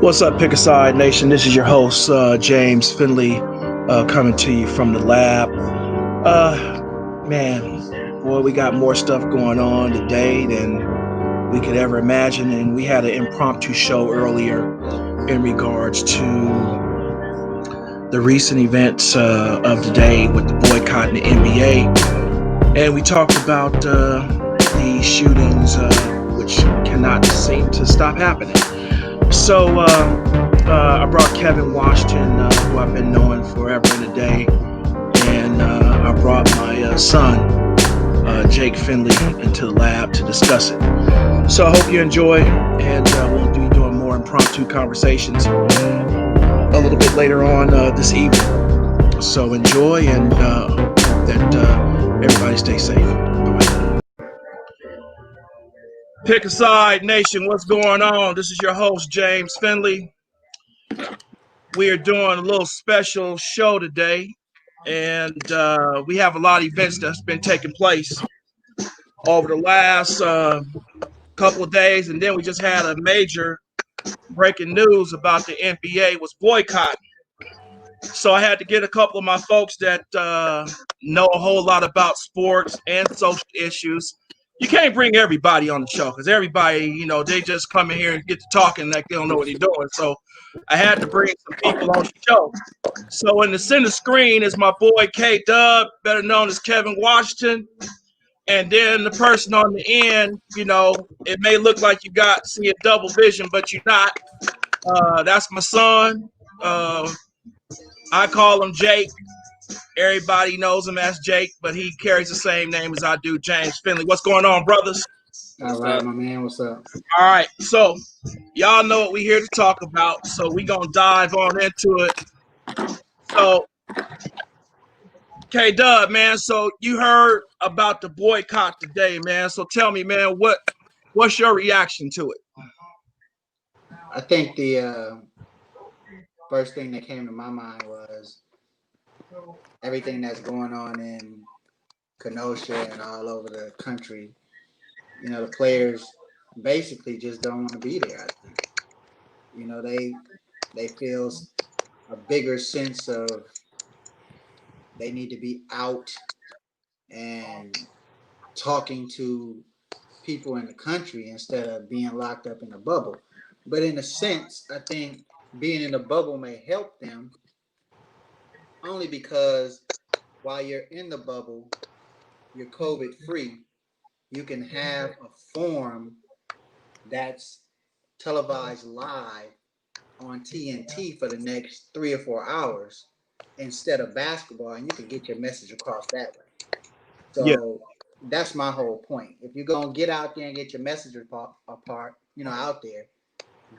What's up, Pick a Side Nation? This is your host, James Finley, coming to you from the lab. Man, boy, we got more stuff going on today than we could ever imagine. And we had an impromptu show earlier in regards to the recent events of the day with the boycott in the NBA. And we talked about the shootings, which cannot seem to stop happening. So I brought Kevin Washington, who I've been knowing forever and a day, and I brought my son, Jake Finley, into the lab to discuss it. So I hope you enjoy, and we'll be doing more impromptu conversations a little bit later on this evening. So enjoy, and hope that everybody stay safe. Bye-bye. Pick a Side Nation, what's going on? This is your host, James Finley. We are doing a little special show today, and we have a lot of events that's been taking place over the last couple of days, and then we just had a major breaking news about the NBA was boycotting. So I had to get a couple of my folks that know a whole lot about sports and social issues. You can't bring everybody on the show because everybody, they just come in here and get to talking like they don't know what they're doing. So I had to bring some people on the show. So in the center screen is my boy K Dub, better known as Kevin Washington. And then the person on the end, it may look like you got see a double vision, but you're not. That's my son. I call him Jake. Everybody knows him as Jake, but he carries the same name as I do, James Finley. What's going on, brothers? All right, my man. What's up? All right, so y'all know what we're here to talk about, so we're going to dive on into it. So, K-Dub, man, so you heard about the boycott today, man. So tell me, man, what's your reaction to it? I think the first thing that came to my mind was everything that's going on in Kenosha and all over the country. The players basically just don't want to be there. I think. They feel a bigger sense of they need to be out and talking to people in the country instead of being locked up in a bubble. But in a sense, I think being in a bubble may help them only because while you're in the bubble, you're COVID free. You can have a forum that's televised live on TNT for the next 3 or 4 hours instead of basketball, and you can get your message across that way. Yeah. So that's my whole point. If you're gonna get out there and get your message out there,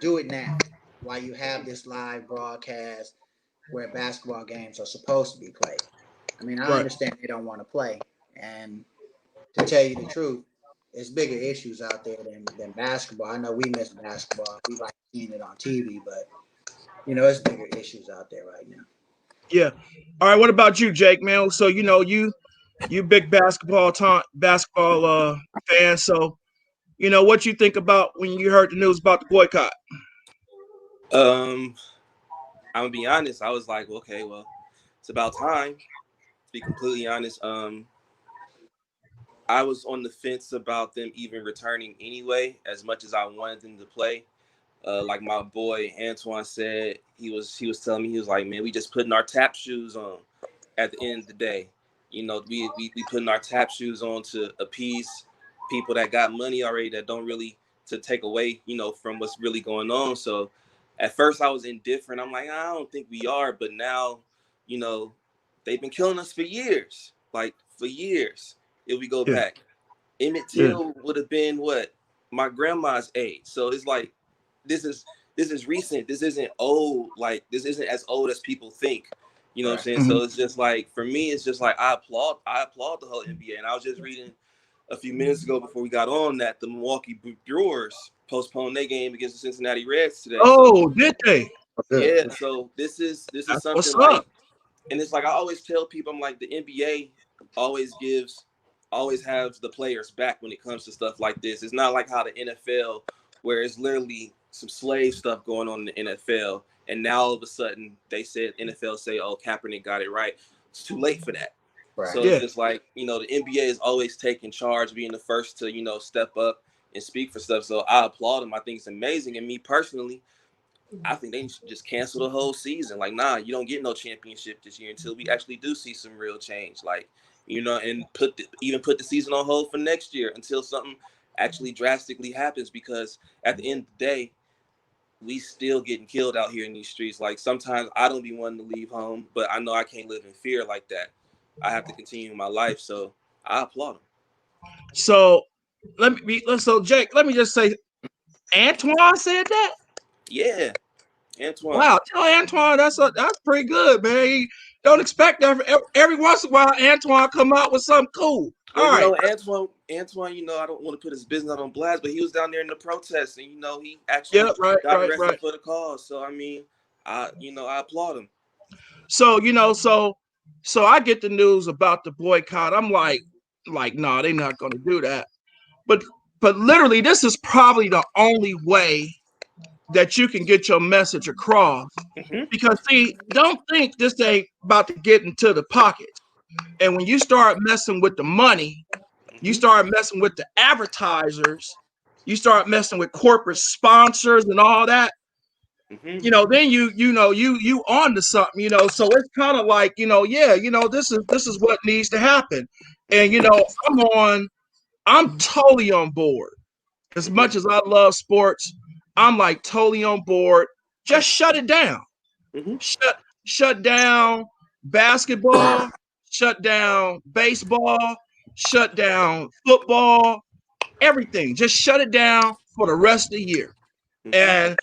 do it now while you have this live broadcast where basketball games are supposed to be played. I mean, I understand they don't want to play, and to tell you the truth, there's bigger issues out there than basketball. I know we miss basketball. We like seeing it on TV, but it's bigger issues out there right now. Yeah. All right. What about you, Jake, man? So you big basketball fan. So what you think about when you heard the news about the boycott? I'm gonna be honest. I was like, okay, well, it's about time. To be completely honest, I was on the fence about them even returning anyway. As much as I wanted them to play, like my boy Antoine said, he was telling me, he was like, man, we just putting our tap shoes on. At the end of the day, we putting our tap shoes on to appease people that got money already, that don't really to take away, from what's really going on. So at first I was indifferent. I'm like, I don't think we are, but now, they've been killing us for years, like for years. If we go back, Emmett Till would have been what my grandma's age. So it's like this is recent. This isn't old. Like this isn't as old as people think. You know what I'm saying? Mm-hmm. So it's just like, for me, it's just like I applaud the whole NBA. And I was just reading a few minutes ago before we got on that the Milwaukee Brewers postponed their game against the Cincinnati Reds today. Oh, did they? Yeah. So this is That's something what's like, up. and it's like I always tell people, I'm like, the NBA always has the players back when it comes to stuff like this. It's not like how the NFL, where it's literally some slave stuff going on in the NFL, and now all of a sudden they said NFL say, "Oh, Kaepernick got it right." It's too late for that. Right. So it's Yeah. just like, the NBA is always taking charge, being the first to step up and speak for stuff. So I applaud them. I think it's amazing. And me personally, I think they should just cancel the whole season. Like, nah, you don't get no championship this year until we actually do see some real change. Like, and even put the season on hold for next year until something actually drastically happens. Because at the end of the day, we still getting killed out here in these streets. Like, sometimes I don't be wanting to leave home, but I know I can't live in fear like that. I have to continue my life. So I applaud them. So so Jake, let me just say, Antoine said that. Yeah, Antoine. Wow, tell Antoine that's pretty good, man. Don't expect that every once in a while. Antoine come out with something cool. Well, All right. Antoine, I don't want to put his business out on blast, but he was down there in the protests, and he Yeah. actually Right. got Right. arrested Right. for the cause. So I mean, I applaud him. So so I get the news about the boycott. I'm like, no, they're not going to do that. But literally, this is probably the only way that you can get your message across. Hmm. Because see, don't think this ain't about to get into the pockets. And when you start messing with the money, you Hmm. start messing with the advertisers, you start messing with corporate sponsors and all that, Hmm. then you on to something, so it's kind of like, yeah, this is what needs to happen. And Hmm. I'm totally on board. As Hmm. much as I love sports, I'm like totally on board. Just shut it down. Hmm. Shut down basketball, shut down baseball, shut down football, everything. Just shut it down for the rest of the year. Hmm. And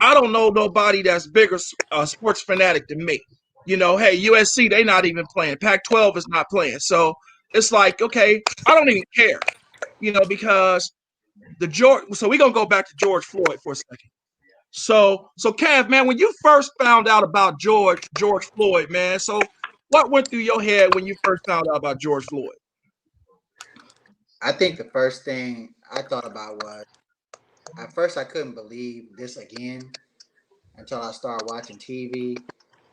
I don't know nobody that's bigger sports fanatic than me. Hey, USC, they not even playing. Pac-12 is not playing. So it's like, okay, I don't even care, because so we're gonna go back to George Floyd for a second. So Kev, man, when you first found out about George Floyd, man, so what went through your head when you first found out about George Floyd? I think the first thing I thought about was, at first I couldn't believe this again until I started watching TV,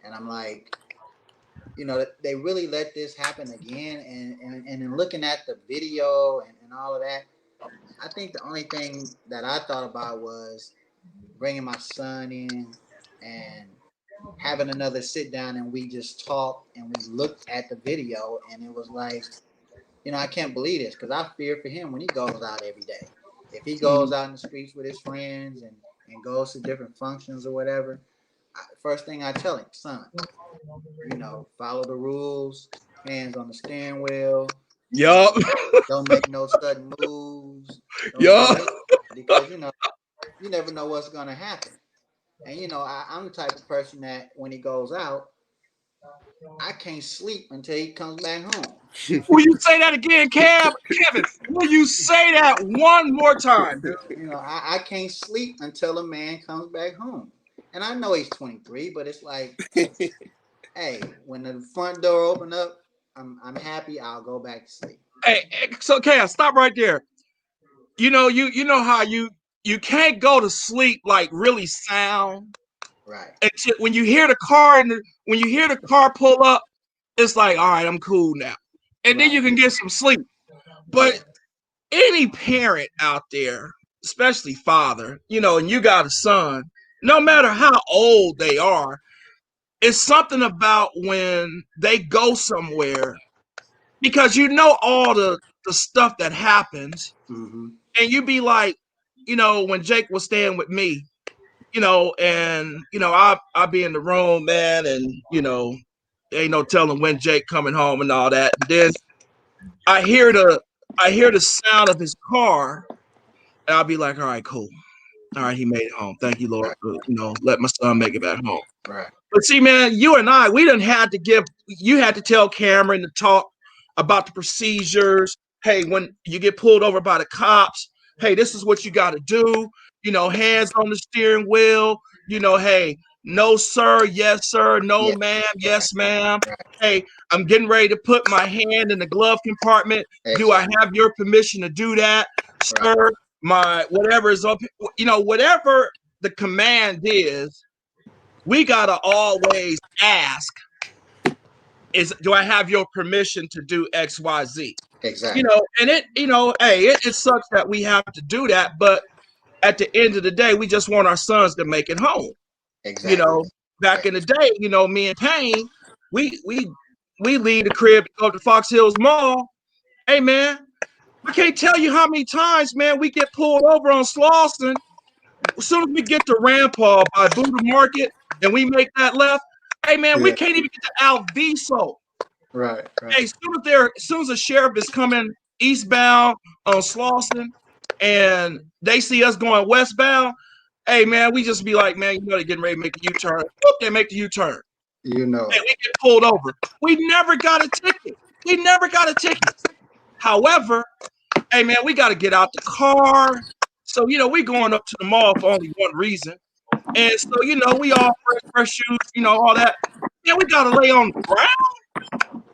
and I'm like, they really let this happen again. And in looking at the video and all of that, I think the only thing that I thought about was bringing my son in and having another sit down, and we just talked and we looked at the video, and it was like, I can't believe this, because I fear for him when he goes out every day. If he goes out in the streets with his friends and goes to different functions or whatever, first thing I tell him, son, follow the rules, hands on the steering wheel, Yup. don't make no sudden moves, don't do Yup. it, because you never know what's gonna happen. And I'm the type of person that when he goes out, I can't sleep until he comes back home. Will you say that again, Kevin? Will you say that one more time, dude? I can't sleep until a man comes back home. And I know he's 23, but it's like, hey, when the front door open up, I'm happy. I'll go back to sleep. Hey, so Kev, stop right there. You know how you can't go to sleep like really sound Right, until when you hear the car when you hear the car pull up, it's like, all right, I'm cool now, and then right, you can get some sleep. yeah, But any parent out there, especially father, and you got a son, no matter how old they are, it's something about when they go somewhere, because all the stuff that happens, mm-hmm, and you be like, when Jake was staying with me, and I be in the room, man, and ain't no telling when Jake coming home and all that. And then I hear the I hear the sound of his car, and I'll be like, all right, cool. All right, he made it home. Thank you, Lord. right, Let my son make it back home. right, But see, man, you and I, we didn't have to you had to tell Cameron to talk about the procedures. Hey, when you get pulled over by the cops, hey, this is what you got to do. Hands on the steering wheel. Hey, no, sir. Yes, sir. No, yeah, ma'am. right, Yes, ma'am. right, Hey, I'm getting ready to put my hand in the glove compartment. Do I exactly, have your permission to do that, right, sir? My whatever is up, whatever the command is, we gotta always ask, do I have your permission to do X, Y, Z? Exactly. And hey, it sucks that we have to do that, but at the end of the day, we just want our sons to make it home. You Exactly. know, back in the day, me and Payne, we leave the crib to go to Fox Hills Mall. Hey man, I can't tell you how many times, man, we get pulled over on Slauson. As soon as we get to Rampart by Buddha Market and we make that left, hey man, we Yeah. can't even get to Alviso. Right. Hey, Right. as soon as the sheriff is coming eastbound on Slauson and they see us going westbound, hey man, we just be like, man, they're getting ready to make a U-turn. Whoop, they make the U-turn. You know Hey, it. we get pulled over. We never got a ticket. We never got a ticket. However, hey man, we got to get out the car. So, we going up to the mall for only one reason. And so, we all fresh shoes, all that. Yeah, we got to lay on the ground.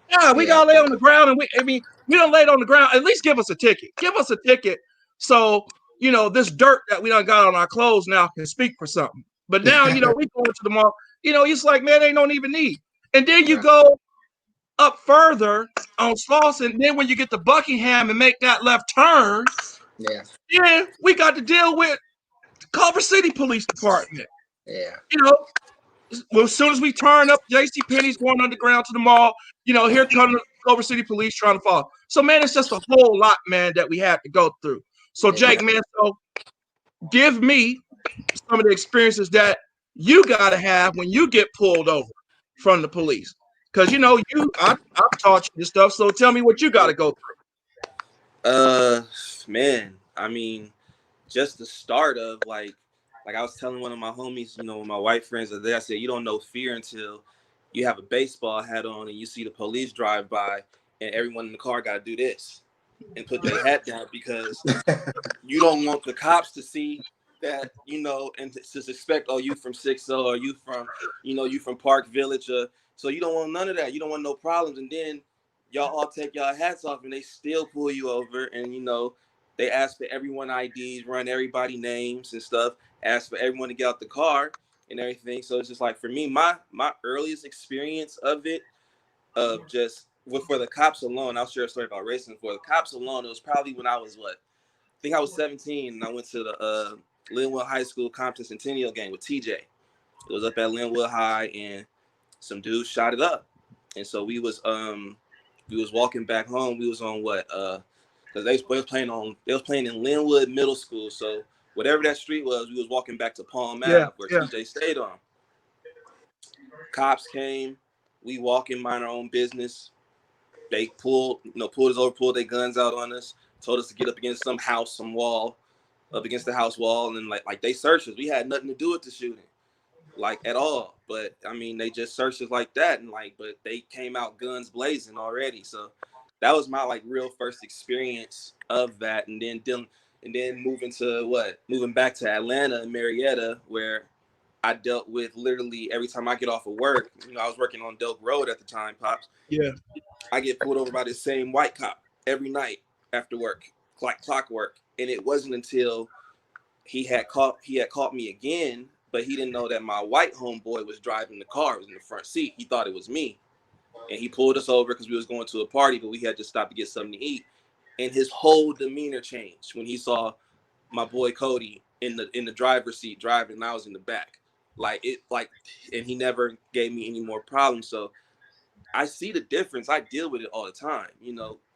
Yeah, we Yeah. got to lay on the ground. And we don't lay on the ground. At least give us a ticket. Give us a ticket. So, this dirt that we done got on our clothes now can speak for something. But now, we go into the mall, it's like, man, they don't even need. And then you Right. go up further on Slauson. Then when you get to Buckingham and make that left turn, Yeah. yeah, we got to deal with the Culver City Police Department. Yeah. You know, well, as soon as we turn up, J.C. Penney's going underground to the mall. Here come the Culver City Police trying to follow. So, man, it's just a whole lot, man, that we had to go through. So, Jake, Exactly. man, so give me some of the experiences that you got to have when you get pulled over from the police. Because, I've taught you this stuff. So tell me what you got to go Man, I mean, just the start of like I was telling one of my homies, my white friends the other day, I said, you don't know fear until you have a baseball hat on and you see the police drive by and everyone in the car got to do this and put their hat down because you don't want the cops to see that, and to suspect, oh, you from 60 or you from, you from Park Village. So you don't want none of that. You don't want no problems. And then y'all all take y'all hats off and they still pull you over. And, they ask for everyone IDs, run everybody names and stuff, ask for everyone to get out the car and everything. So it's just like, for me, my earliest experience of it, of just for the cops alone, I'll share a story about racing. For the cops alone, it was probably when I was I think I was 17 and I went to the Linwood High School Compton Centennial game with TJ. It was up at Linwood High and some dudes shot it up. And so we was walking back home. We was on what because they was playing in Linwood Middle School. So whatever that street was, we was walking back to Palm through. Yeah, Ave where yeah. TJ stayed on. Cops came, we walking, mind our own business. They pulled us over, pulled their guns out on us, told us to get up against some house, some wall, up against the house wall, and then like they searched us. We had nothing to do with the shooting, like at all. But I mean, they just searched us like that, and but they came out guns blazing already. So that was my real first experience of that, and then moving back to Atlanta and Marietta, where I dealt with literally every time I get off of work. I was working on Delk Road at the time, pops. Yeah. I get pulled over by this same white cop every night after work, like clockwork. And it wasn't until he had caught me again, but he didn't know that my white homeboy was driving the car, was in the front seat. He thought it was me. And he pulled us over because we was going to a party, but we had to stop to get something to eat. And his whole demeanor changed when he saw my boy Cody in the driver's seat driving, and I was in the back. And he never gave me any more problems. So I see the difference. I deal with it all the time.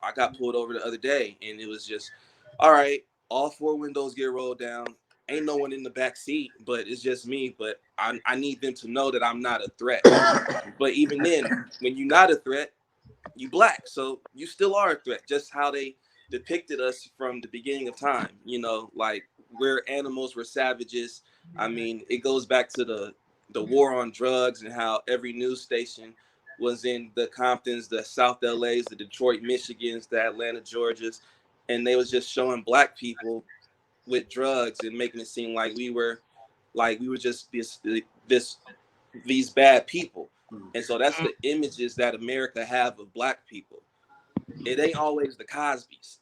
I got pulled over the other day and it was just, all right, all four windows get rolled down. Ain't no one in the back seat, but it's just me. But I need them to know that I'm not a threat. But even then, when you're not a threat, you black. So you still are a threat. Just how they depicted us from the beginning of time. Like we're animals, we're savages. I mean, it goes back to the war on drugs and how every news station was in the Comptons, the South LAs, the Detroit, Michigans, the Atlanta, Georgias, and they was just showing black people with drugs and making it seem like we were just this these bad people. And so that's the images that America have of black people. It ain't always the Cosbys.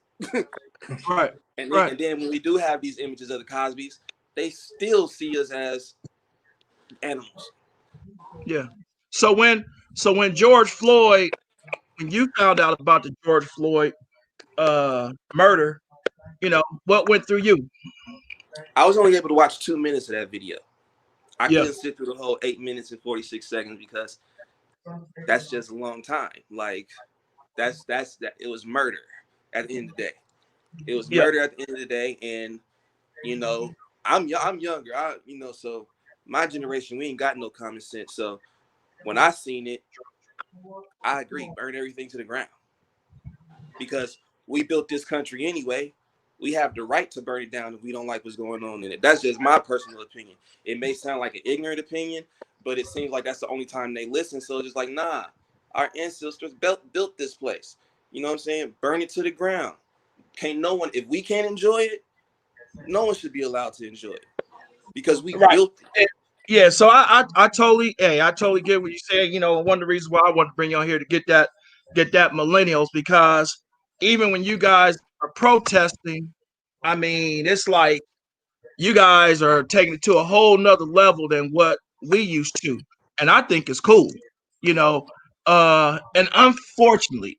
Right. And then, Right. and then when we do have these images of the Cosbys, they still see us as animals. Yeah. So when George Floyd, when you found out about the George Floyd murder, what went through you? I was only able to watch 2 minutes of that video. I Yeah. couldn't sit through the whole 8 minutes and 46 seconds because that's just a long time. Like that's that it was murder at the end of the day. It was Yeah. murder at the end of the day, and you know, I'm younger. So my generation, we ain't got no common sense. So when I seen it, I agree, burn everything to the ground because we built this country anyway. We have the right to burn it down if we don't like what's going on in it. That's just my personal opinion. It may sound like an ignorant opinion, but it seems like that's the only time they listen. So it's just like, nah, our ancestors built this place. You know what I'm saying? Burn it to the ground. Can't no one, if we can't enjoy it, no one should be allowed to enjoy it because we Right. built it. Yeah, so I totally, I totally get what you said. One of the reasons why I want to bring you on here to get that millennials, because even when you guys are protesting, I mean, it's like you guys are taking it to a whole nother level than what we used to, and I think it's cool. You know, and unfortunately,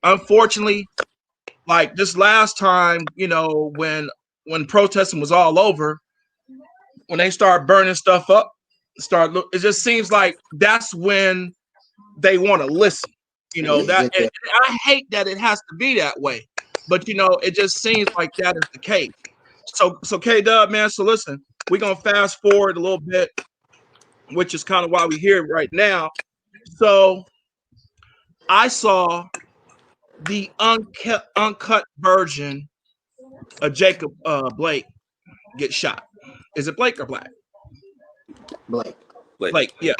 like this last time, when protesting was all over, when they start burning stuff up, it just seems like that's when they want to listen. That, Yeah, and I hate that it has to be that way, but it just seems like that is the case. So K Dub, man. So listen, we're gonna fast forward a little bit, which is kind of why we're here right now. So I saw the uncut version of Jacob Blake get shot. Is it Blake or Black? Blake. Like, Blake. Yeah.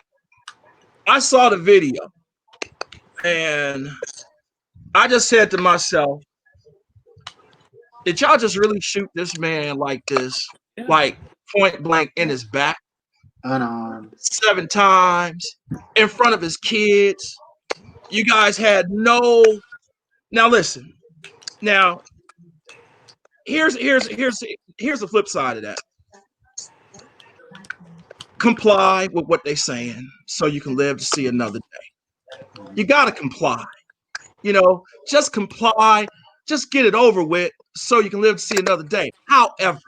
I saw the video and I just said to myself, did y'all just really shoot this man like this, yeah. like point blank in his back Unarmed. 7 times in front of his kids? You guys had no. Now listen. Now here's the flip side of that. Comply with what they're saying so you can live to see another day. You gotta comply. Just comply. Just get it over with so you can live to see another day. However,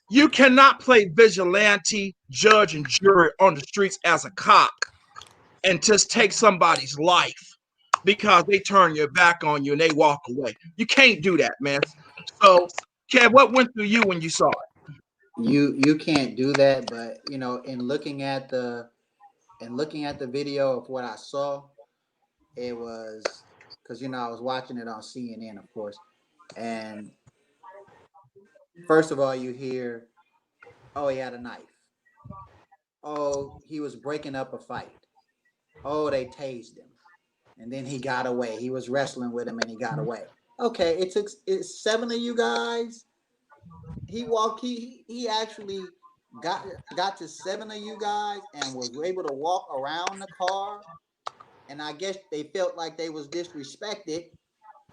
you cannot play vigilante, judge, and jury on the streets as a cop and just take somebody's life because they turn your back on you and they walk away. You can't do that, man. So, Kev, what went through you when you saw it? You can't do that, but in looking at the video of what I saw, it was because I was watching it on CNN, of course. And first of all, you hear, oh, he had a knife. Oh, he was breaking up a fight. Oh, they tased him. And then he got away. He was wrestling with him and he got away. Okay, it's 7 of you guys. He actually got to 7 of you guys and was able to walk around the car. And I guess they felt like they was disrespected,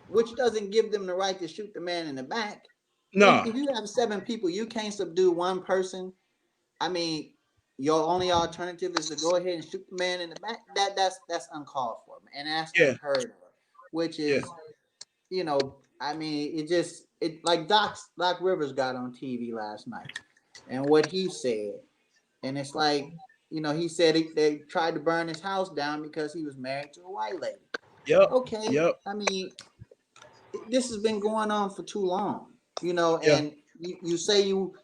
which doesn't give them the right to shoot the man in the back. No. If you have 7 people, you can't subdue one person. I mean, your only alternative is to go ahead and shoot the man in the back. That's uncalled for, and that's Yeah. unheard of. Which Yeah. is, I mean, it like Doc Rivers got on TV last night, and what he said, and it's like, he said they tried to burn his house down because he was married to a white lady. Yep. Okay, Yep. I mean, this has been going on for too long, Yeah. and you say you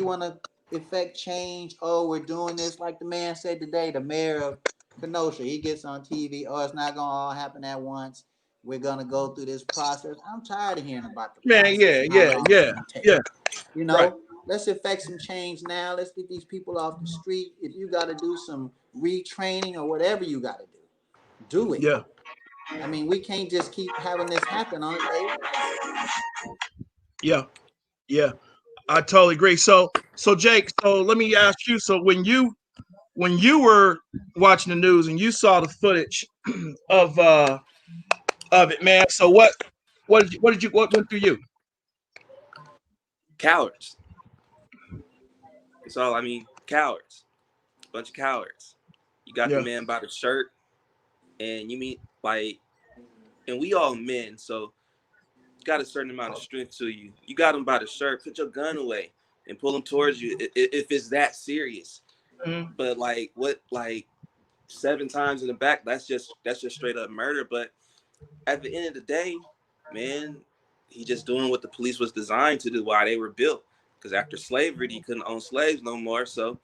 want to effect change. Oh, we're doing this, like the man said today, the mayor of Kenosha. He gets on TV. Oh, it's not gonna all happen at once. We're gonna go through this process. I'm tired of hearing about the Man. process Yeah. and how Yeah. long it's Yeah. gonna take. Yeah. Right. Let's effect some change now. Let's get these people off the street. If you got to do some retraining or whatever you got to do it. Yeah. I mean, we can't just keep having this happen on a daily basis. Yeah. Yeah. I totally agree. So Jake, so let me ask you. So when you were watching the news and you saw the footage of uh of it, man. So what went through you? Cowards. It's all, I mean, cowards, bunch of cowards. You got the Yeah. man by the shirt, and you mean like, and we all men, so you got a certain amount of strength to you. You got him by the shirt, put your gun away and pull him towards you if it's that serious. Mhm. But like what, like 7 times in the back, that's just straight up murder. But at the end of the day, man, he just doing what the police was designed to do, why they were built. Because after slavery, you couldn't own slaves no more, so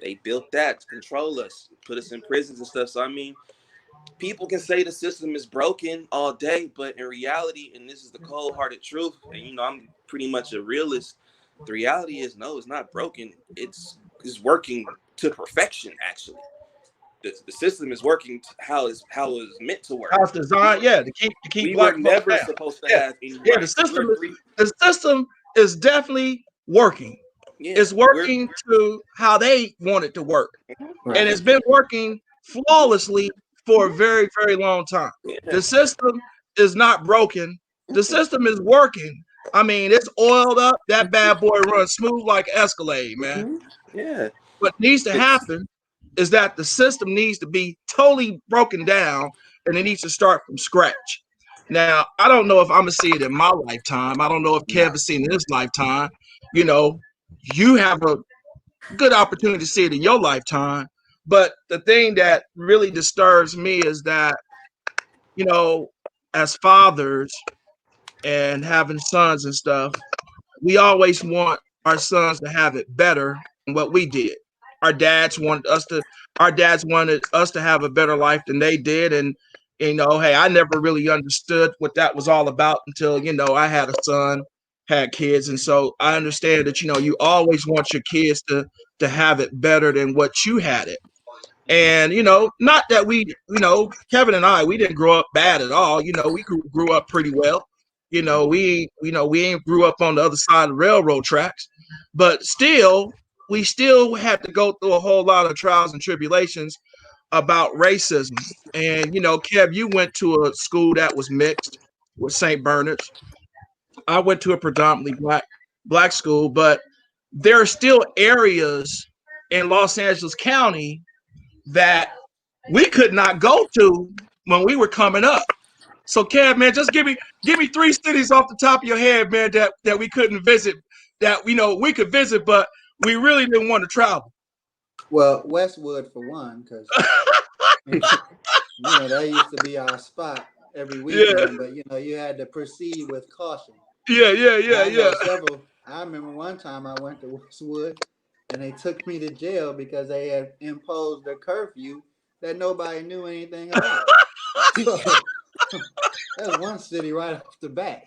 they built that to control us, put us in prisons and stuff. So I mean, people can say the system is broken all day, but in reality, and this is the cold-hearted truth, and I'm pretty much a realist. The reality is, no, it's not broken. It's working to perfection. Actually, the system is working how it's meant to work. House We design, were yeah, to keep we were black folks never down. supposed to Yeah, have any yeah. rights. We're free. The system is definitely working. Yeah, It's we're. working to how they want it to work, and Right. it's been working flawlessly for a very, very long time. Yeah. The system is not broken. The Mm-mm. system is working. I mean, it's oiled up. That bad boy runs smooth like Escalade, man. Yeah. What needs to It's happen is that the system needs to be totally broken down and it needs to start from scratch. Now, I don't know if I'm gonna see it in my lifetime. I don't know if Kev No. has seen it in his lifetime. You know, you have a good opportunity to see it in your lifetime. But the thing that really disturbs me is that, you know, as fathers and having sons and stuff, we always want our sons to have it better than what we did. Our dads wanted us to our dads wanted us to have a better life than they did. And hey, I never really understood what that was all about until, I had a son, had kids. And so I understand that, you always want your kids to have it better than what you had it. And not that Kevin and I, we didn't grow up bad at all. We grew up pretty well. We ain't grew up on the other side of the railroad tracks, but still, we still had to go through a whole lot of trials and tribulations about racism. And Kev, you went to a school that was mixed with St. Bernard's. I went to a predominantly black school, but there are still areas in Los Angeles County that we could not go to when we were coming up. So, Kev, man, just give me three cities off the top of your head, man, that we couldn't visit, that we could visit, but we really didn't want to travel. Well, Westwood for one, because that used to be our spot every Yeah, weekend. But you had to proceed with caution. yeah, yeah, And yeah, I yeah. know several. I remember one time I went to Westwood, and they took me to jail because they had imposed a curfew that nobody knew anything about. So that's one city right off the bat.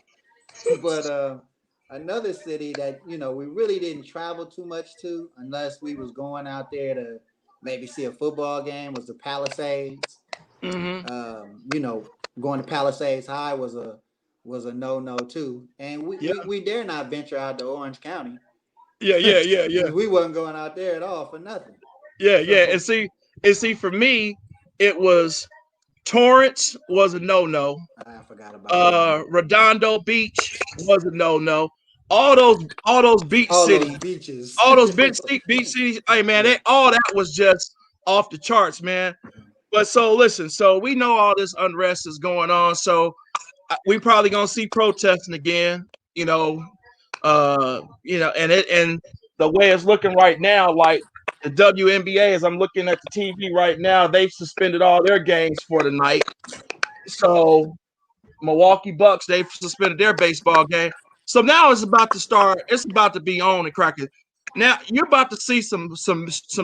But another city that we really didn't travel too much to, unless we was going out there to maybe see a football game, was the Palisades. Mm-hmm. Going to Palisades High was a no too, and we, Yeah, we we dare not venture out to Orange County yeah, yeah, yeah, yeah, because we wasn't going out there at all for nothing. yeah, yeah. And So see, for me, it was Torrance was a no. I forgot about that. Redondo Beach was a no. All those beach All those cities, beaches. all those beach cities. Hey man, Yeah. all that was just off the charts, man. But so listen, so we know all this unrest is going on. So we probably gonna see protesting again. You know, and the way it's looking right now, like the WNBA, as I'm looking at the TV right now, they've suspended all their games for the night. So Milwaukee Bucks, they've suspended their baseball game. So now it's about to start. It's about to be on and cracking. Now you're about to see some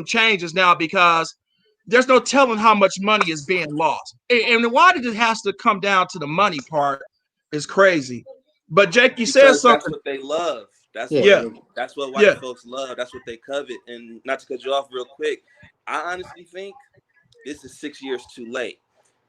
changes now because there's no telling how much money is being lost. And why did it has to come down to the money part is crazy. But Jake, you said Because that's something. what they love. That's Yeah. what Yeah, that's what white yeah. folks love. That's what they covet. And not to cut you off real quick, I honestly think this is 6 years too late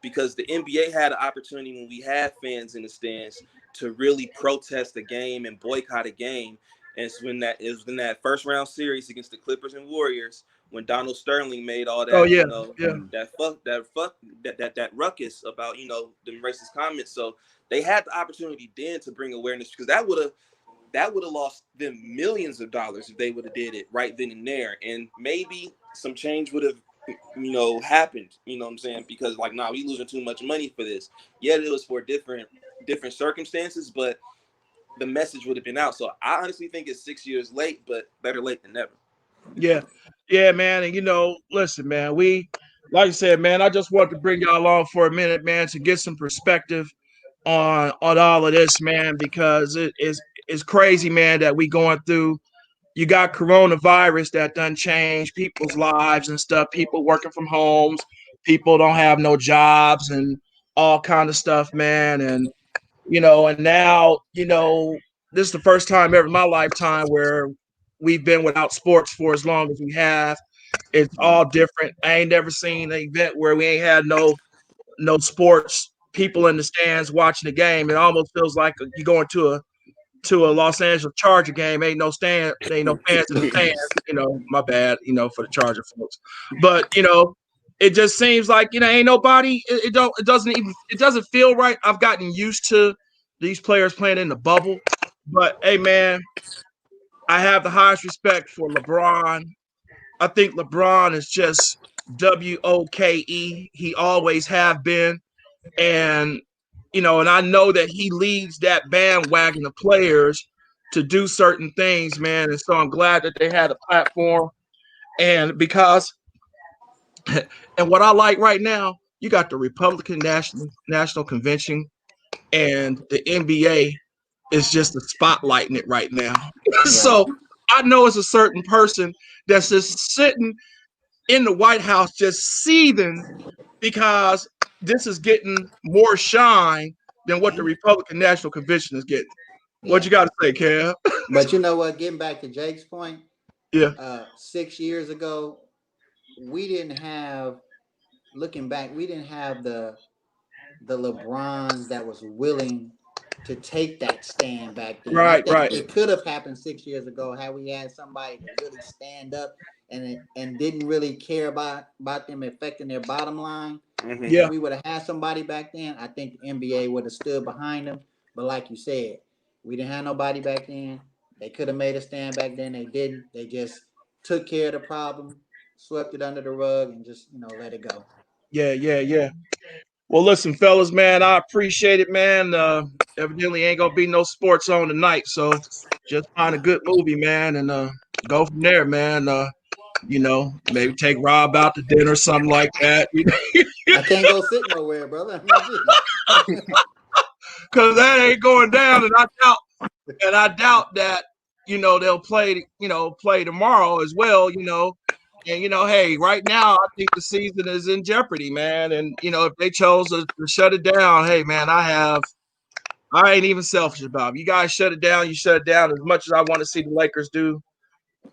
because the NBA had an opportunity when we had fans in the stands to really protest the game and boycott a game. And it was in that first round series against the Clippers and Warriors when Donald Sterling made all Oh that, yeah, yeah. that ruckus about, them racist comments. So they had the opportunity then to bring awareness because that would have that would have lost them millions of dollars if they would have did it right then and there, and maybe some change would have happened. You know what I'm saying? Because like, nah, we losing too much money for this. Yeah, it was for different circumstances, but the message would have been out. So I honestly think it's 6 years late, but better late than never. Yeah, yeah, man. And listen, man, like I said, man, I just wanted to bring y'all along for a minute, man, to get some perspective on all of this, man, because it's crazy, man, that we going through. You got coronavirus that done change people's lives and stuff. People working from homes, people don't have no jobs and all kind of stuff, man. And now, this is the first time ever in my lifetime where we've been without sports for as long as we have. It's all different. I ain't never seen an event where we ain't had no sports people in the stands watching the game. It almost feels like you going to a Los Angeles Charger game. Ain't no fans in the stands. My bad. For the Charger folks, but it just seems like ain't nobody. It doesn't feel right. I've gotten used to these players playing in the bubble, but hey, man, I have the highest respect for LeBron. I think LeBron is just WOKE. He always have been. And I know that he leads that bandwagon of players to do certain things, man. And so I'm glad that they had a platform. And because, and what I like right now, you got the Republican National Convention and the NBA is just spotlighting it right now. Right. So I know it's a certain person that's just sitting in the White House just seething because this is getting more shine than what the Republican National Convention is getting. What Yeah. you got to say, Kev? But you know what? Getting back to Jake's point, Yeah. 6 years ago, we didn't have. Looking back, we didn't have the LeBrons that was willing to take that stand back then. I Right, think right. it could have happened 6 years ago had we had somebody to really stand up and didn't really care about them affecting their bottom line. Mm-hmm. If Yeah, we would have had somebody back then, I think the NBA would have stood behind them. But like you said, we didn't have nobody back then. They could have made a stand back then. They didn't. They just took care of the problem, swept it under the rug, and just let it go. yeah, yeah, yeah. Well, listen, fellas, man, I appreciate it, man. Evidently ain't gonna be no sports on tonight, so just find a Nah, good movie, man, and go from there, man. Maybe take Rob out to dinner, something like that. I can't go sit nowhere, brother. I mean, geez. Because that ain't going down, and I doubt that they'll play tomorrow as well. And hey, right now I think the season is in jeopardy, man. And if they chose to shut it down, hey, man, I ain't even selfish about it. You guys shut it down, you shut it down. As much as I want to see the Lakers do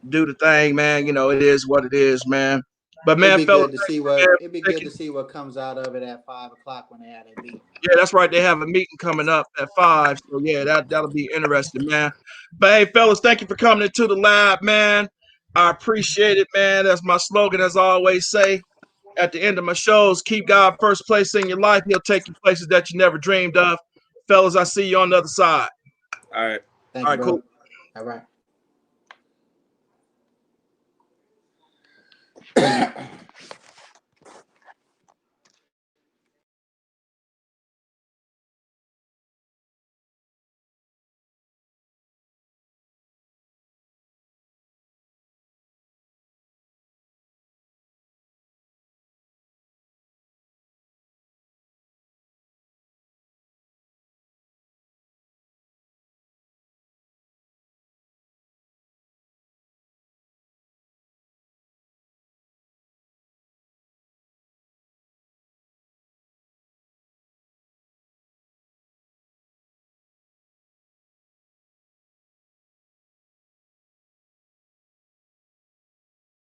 the thing, man, it is what it is, man. But man, fellas, thank you, man, It'd be for good to taking. see what comes out of it at 5 o'clock when they have their meeting, man. Yeah, that's right. They have a meeting coming up at 5. So yeah, that'll be interesting, man. But hey, fellas, thank you for coming into the lab, man. I appreciate it, man. That's my slogan, as I always say at the end of my shows. Keep God first place in your life. He'll take you places that you never dreamed of. Fellas, I see you on the other side. All right. Thank All you, right, cool. brother. All right.